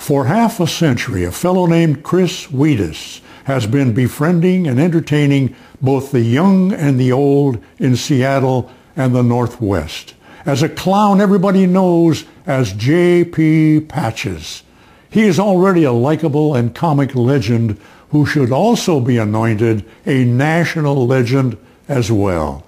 For half a century, a fellow named Chris Wedes has been befriending and entertaining both the young and the old in Seattle and the Northwest. As a clown everybody knows as J.P. Patches, he is already a likable and comic legend who should also be anointed a national legend as well.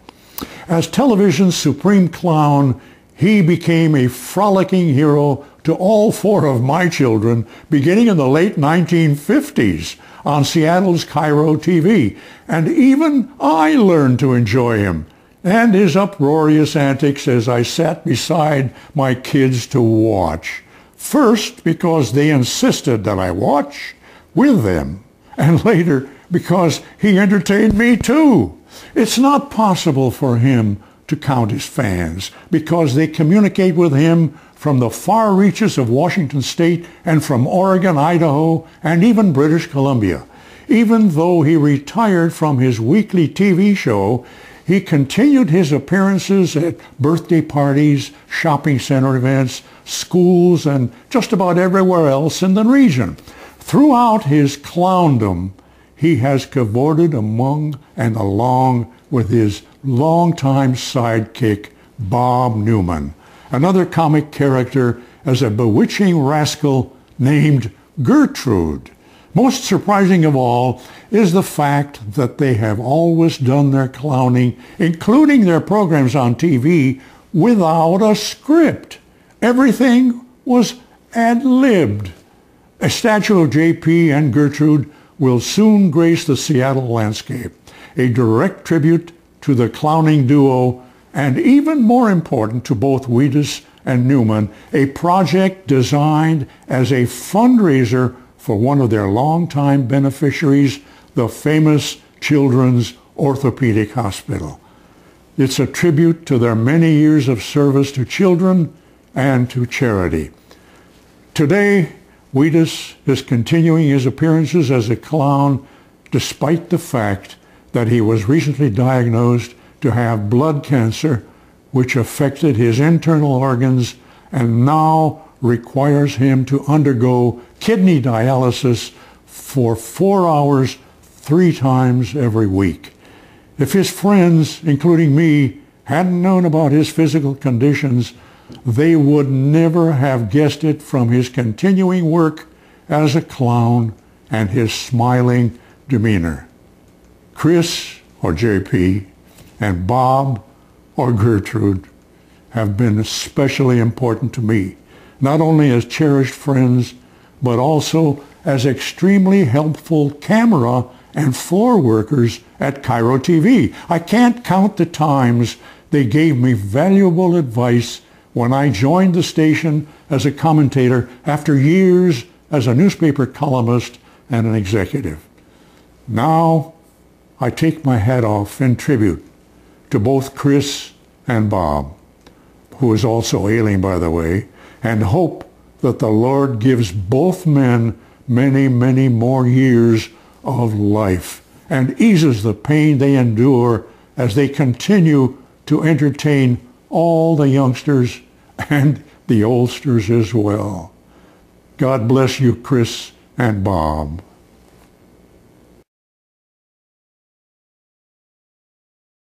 As television's supreme clown, he became a frolicking hero to all four of my children beginning in the late 1950s on Seattle's Cairo TV. And even I learned to enjoy him and his uproarious antics as I sat beside my kids to watch. First, because they insisted that I watch with them, and later because he entertained me too. It's not possible for him to count his fans because they communicate with him from the far reaches of Washington State and from Oregon, Idaho, and even British Columbia. Even though he retired from his weekly TV show, he continued his appearances at birthday parties, shopping center events, schools, and just about everywhere else in the region. Throughout his clowndom, he has cavorted among and along with his longtime sidekick, Bob Newman, another comic character as a bewitching rascal named Gertrude. Most surprising of all is the fact that they have always done their clowning, including their programs on TV, without a script. Everything was ad-libbed. A statue of J.P. and Gertrude will soon grace the Seattle landscape, a direct tribute to the clowning duo, and even more important to both Wedes and Newman, a project designed as a fundraiser for one of their longtime beneficiaries, the famous Children's Orthopedic Hospital. It's a tribute to their many years of service to children and to charity. Today, Wedes is continuing his appearances as a clown despite the fact that he was recently diagnosed to have blood cancer, which affected his internal organs and now requires him to undergo kidney dialysis for 4 hours 3 times every week. If his friends, including me, hadn't known about his physical conditions, they would never have guessed it from his continuing work as a clown and his smiling demeanor. Chris, or JP, and Bob, or Gertrude, have been especially important to me, not only as cherished friends, but also as extremely helpful camera and floor workers at Cairo TV. I can't count the times they gave me valuable advice when I joined the station as a commentator after years as a newspaper columnist and an executive. Now, I take my hat off in tribute to both Chris and Bob, who is also ailing, by the way, and hope that the Lord gives both men many, many more years of life and eases the pain they endure as they continue to entertain all the youngsters and the oldsters as well. God bless you, Chris and Bob.